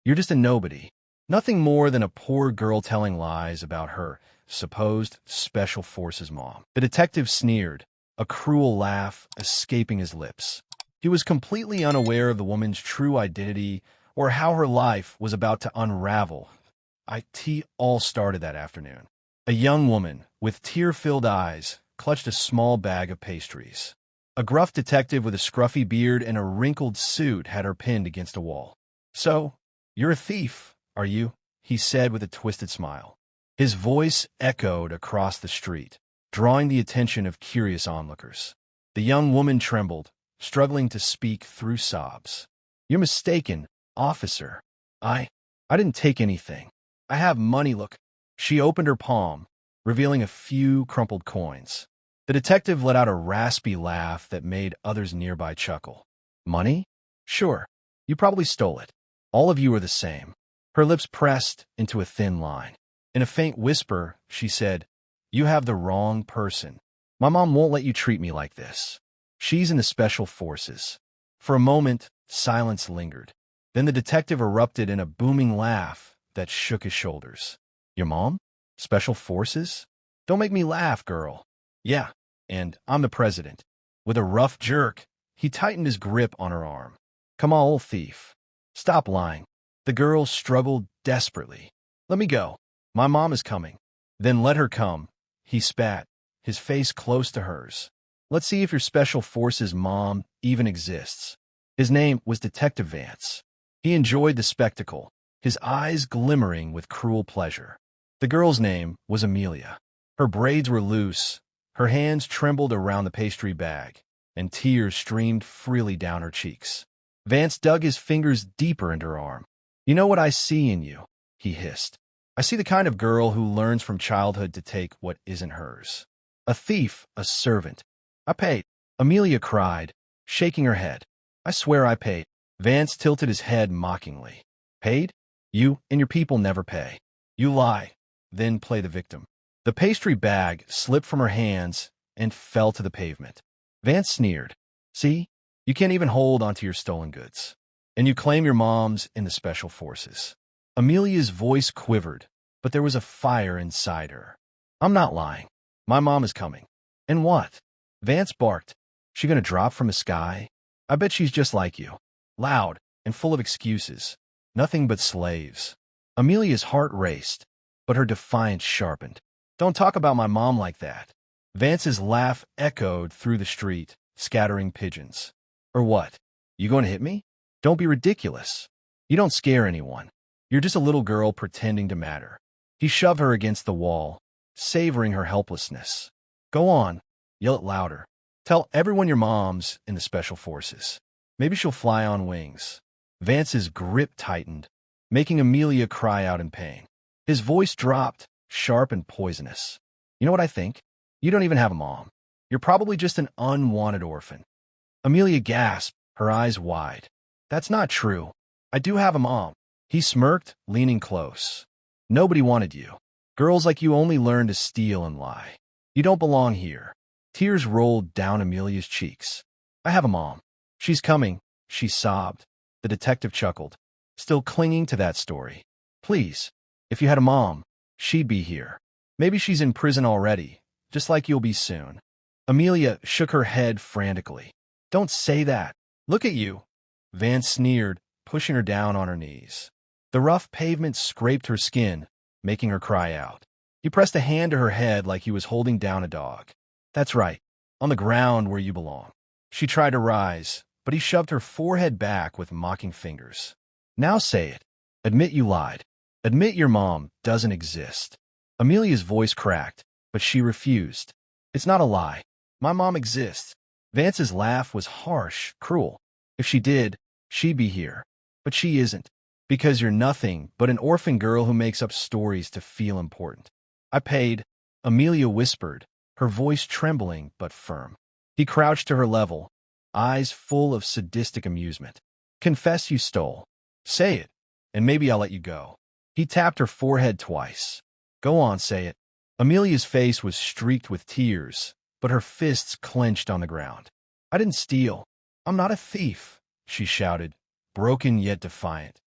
You're just a nobody. Nothing more than a poor girl telling lies about her supposed Special Forces mom. The detective sneered, a cruel laugh escaping his lips. He was completely unaware of the woman's true identity or how her life was about to unravel. It all started that afternoon. A young woman with tear-filled eyes clutched a small bag of pastries. A gruff detective with a scruffy beard and a wrinkled suit had her pinned against a wall. "So, you're a thief, are you?" he said with a twisted smile. His voice echoed across the street, drawing the attention of curious onlookers. The young woman trembled, struggling to speak through sobs. "You're mistaken, officer. I didn't take anything. I have money, look." She opened her palm, revealing a few crumpled coins. The detective let out a raspy laugh that made others nearby chuckle. "Money? Sure. You probably stole it. All of you are the same." Her lips pressed into a thin line. In a faint whisper, she said, "You have the wrong person. My mom won't let you treat me like this. She's in the Special Forces." For a moment, silence lingered. Then the detective erupted in a booming laugh that shook his shoulders. "Your mom? Special Forces? Don't make me laugh, girl. Yeah, and I'm the president." With a rough jerk, he tightened his grip on her arm. "Come on, old thief. Stop lying." The girl struggled desperately. "Let me go. My mom is coming." "Then let her come," he spat, his face close to hers. "Let's see if your Special Forces mom even exists." His name was Detective Vance. He enjoyed the spectacle, his eyes glimmering with cruel pleasure. The girl's name was Amelia. Her braids were loose, her hands trembled around the pastry bag, and tears streamed freely down her cheeks. Vance dug his fingers deeper into her arm. "You know what I see in you," he hissed. "I see the kind of girl who learns from childhood to take what isn't hers. A thief, a servant. I paid." Amelia cried, shaking her head. "I swear I paid." Vance tilted his head mockingly. "Paid? You and your people never pay. You lie, then play the victim." The pastry bag slipped from her hands and fell to the pavement. Vance sneered. "See? You can't even hold onto your stolen goods. And you claim your mom's in the Special Forces." Amelia's voice quivered, but there was a fire inside her. "I'm not lying. My mom is coming." "And what?" Vance barked. "She gonna drop from the sky? I bet she's just like you. Loud and full of excuses. Nothing but slaves." Amelia's heart raced, but her defiance sharpened. "Don't talk about my mom like that." Vance's laugh echoed through the street, scattering pigeons. "Or what? You going to hit me? Don't be ridiculous. You don't scare anyone. You're just a little girl pretending to matter." He shoved her against the wall, savoring her helplessness. "Go on. Yell it louder. Tell everyone your mom's in the Special Forces. Maybe she'll fly on wings." Vance's grip tightened, making Amelia cry out in pain. His voice dropped, sharp and poisonous. "You know what I think? You don't even have a mom. You're probably just an unwanted orphan." Amelia gasped, her eyes wide. "That's not true. I do have a mom." He smirked, leaning close. "Nobody wanted you. Girls like you only learn to steal and lie. You don't belong here." Tears rolled down Amelia's cheeks. "I have a mom. She's coming," she sobbed. The detective chuckled, still clinging to that story. "Please, if you had a mom, she'd be here. Maybe she's in prison already, just like you'll be soon." Amelia shook her head frantically. "Don't say that. Look at you." Vance sneered, pushing her down on her knees. The rough pavement scraped her skin, making her cry out. He pressed a hand to her head like he was holding down a dog. "That's right, on the ground where you belong." She tried to rise, but he shoved her forehead back with mocking fingers. "Now say it. Admit you lied. Admit your mom doesn't exist." Amelia's voice cracked, but she refused. "It's not a lie. My mom exists." Vance's laugh was harsh, cruel. "If she did, she'd be here. But she isn't. Because you're nothing but an orphan girl who makes up stories to feel important." "I paid," Amelia whispered, her voice trembling but firm. He crouched to her level, eyes full of sadistic amusement. "Confess you stole. Say it, and maybe I'll let you go." He tapped her forehead twice. "Go on, say it." Amelia's face was streaked with tears, but her fists clenched on the ground. "I didn't steal. I'm not a thief," she shouted, broken yet defiant.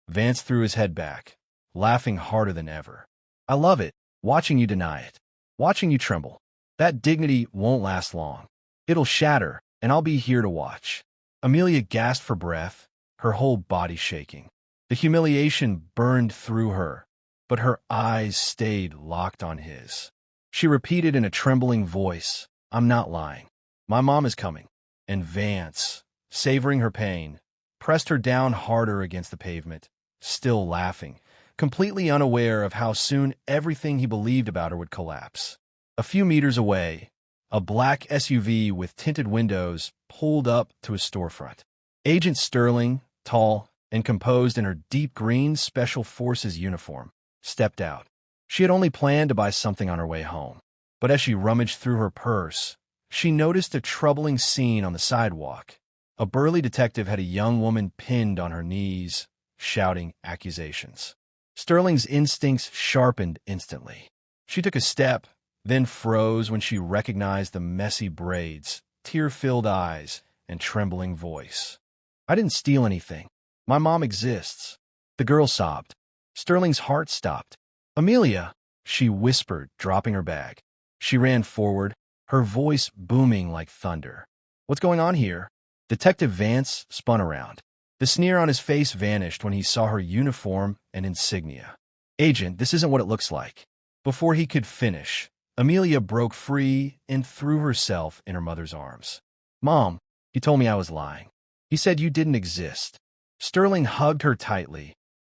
Vance threw his head back, laughing harder than ever. I love it, watching you deny it. Watching you tremble. That dignity won't last long. It'll shatter, and I'll be here to watch. Amelia gasped for breath, her whole body shaking. The humiliation burned through her, but her eyes stayed locked on his. She repeated in a trembling voice, I'm not lying. My mom is coming. And Vance, savoring her pain, pressed her down harder against the pavement, still laughing, completely unaware of how soon everything he believed about her would collapse. A few meters away, a black SUV with tinted windows pulled up to a storefront. Agent Sterling, tall and composed in her deep green Special Forces uniform, stepped out. She had only planned to buy something on her way home. But as she rummaged through her purse, she noticed a troubling scene on the sidewalk. A burly detective had a young woman pinned on her knees, shouting accusations. Sterling's instincts sharpened instantly. She took a step, then froze when she recognized the messy braids, tear-filled eyes, and trembling voice. I didn't steal anything. My mom exists. The girl sobbed. Sterling's heart stopped. Amelia, she whispered, dropping her bag. She ran forward, her voice booming like thunder. What's going on here? Detective Vance spun around. The sneer on his face vanished when he saw her uniform and insignia. Agent, this isn't what it looks like. Before he could finish, Amelia broke free and threw herself in her mother's arms. Mom, he told me I was lying. He said you didn't exist. Sterling hugged her tightly,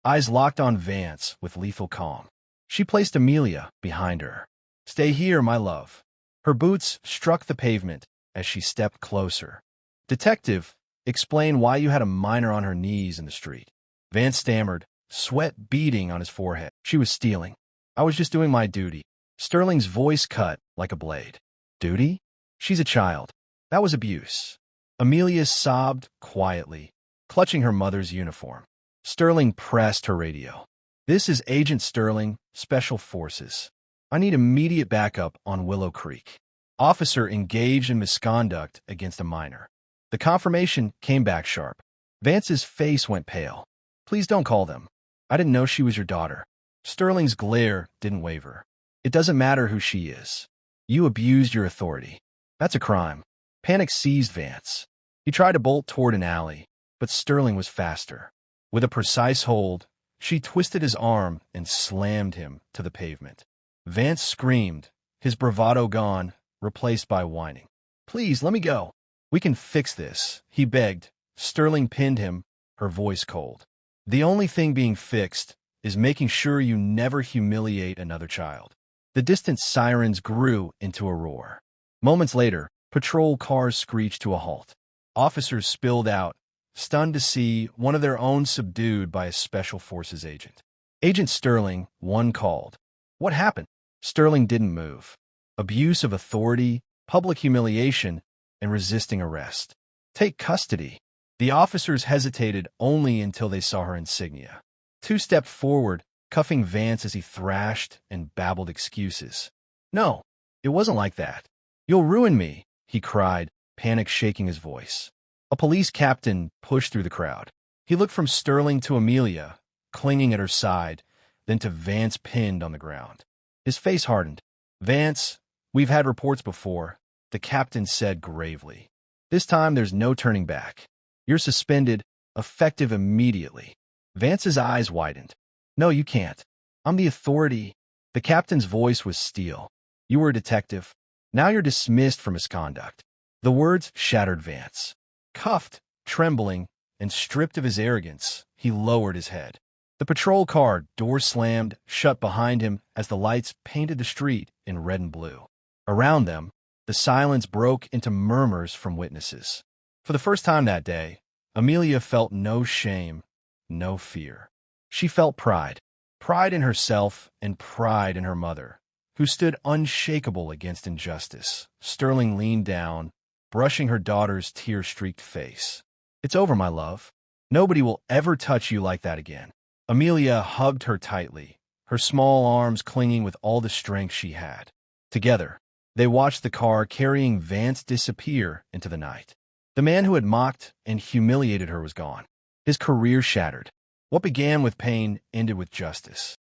eyes locked on Vance with lethal calm. She placed Amelia behind her. Stay here, my love. Her boots struck the pavement as she stepped closer. Detective, explain why you had a minor on her knees in the street. Vance stammered, sweat beading on his forehead. She was stealing. I was just doing my duty. Sterling's voice cut like a blade. Duty? She's a child. That was abuse. Amelia sobbed quietly, clutching her mother's uniform. Sterling pressed her radio. This is Agent Sterling, Special Forces. I need immediate backup on Willow Creek. Officer engaged in misconduct against a minor. The confirmation came back sharp. Vance's face went pale. Please don't call them. I didn't know she was your daughter. Sterling's glare didn't waver. It doesn't matter who she is. You abused your authority. That's a crime. Panic seized Vance. He tried to bolt toward an alley, but Sterling was faster. With a precise hold, she twisted his arm and slammed him to the pavement. Vance screamed, his bravado gone, replaced by whining. Please, let me go. We can fix this, he begged. Sterling pinned him, her voice cold. The only thing being fixed is making sure you never humiliate another child. The distant sirens grew into a roar. Moments later, patrol cars screeched to a halt. Officers spilled out, stunned to see one of their own subdued by a Special Forces agent. Agent Sterling, one called. What happened? Sterling didn't move. Abuse of authority, public humiliation, and resisting arrest. Take custody. The officers hesitated only until they saw her insignia. Two stepped forward, cuffing Vance as he thrashed and babbled excuses. No, it wasn't like that. You'll ruin me, he cried, panic shaking his voice. A police captain pushed through the crowd. He looked from Sterling to Amelia, clinging at her side, then to Vance pinned on the ground. His face hardened. Vance, we've had reports before, the captain said gravely. This time there's no turning back. You're suspended, effective immediately. Vance's eyes widened. No, you can't. I'm the authority. The captain's voice was steel. You were a detective. Now you're dismissed for misconduct. The words shattered Vance. Cuffed, trembling, and stripped of his arrogance, he lowered his head. The patrol car door slammed shut behind him as the lights painted the street in red and blue. Around them, the silence broke into murmurs from witnesses. For the first time that day, Amelia felt no shame, no fear. She felt pride. Pride in herself and pride in her mother, who stood unshakable against injustice. Sterling leaned down, brushing her daughter's tear-streaked face. It's over, my love. Nobody will ever touch you like that again. Amelia hugged her tightly, her small arms clinging with all the strength she had. Together, they watched the car carrying Vance disappear into the night. The man who had mocked and humiliated her was gone. His career shattered. What began with pain ended with justice.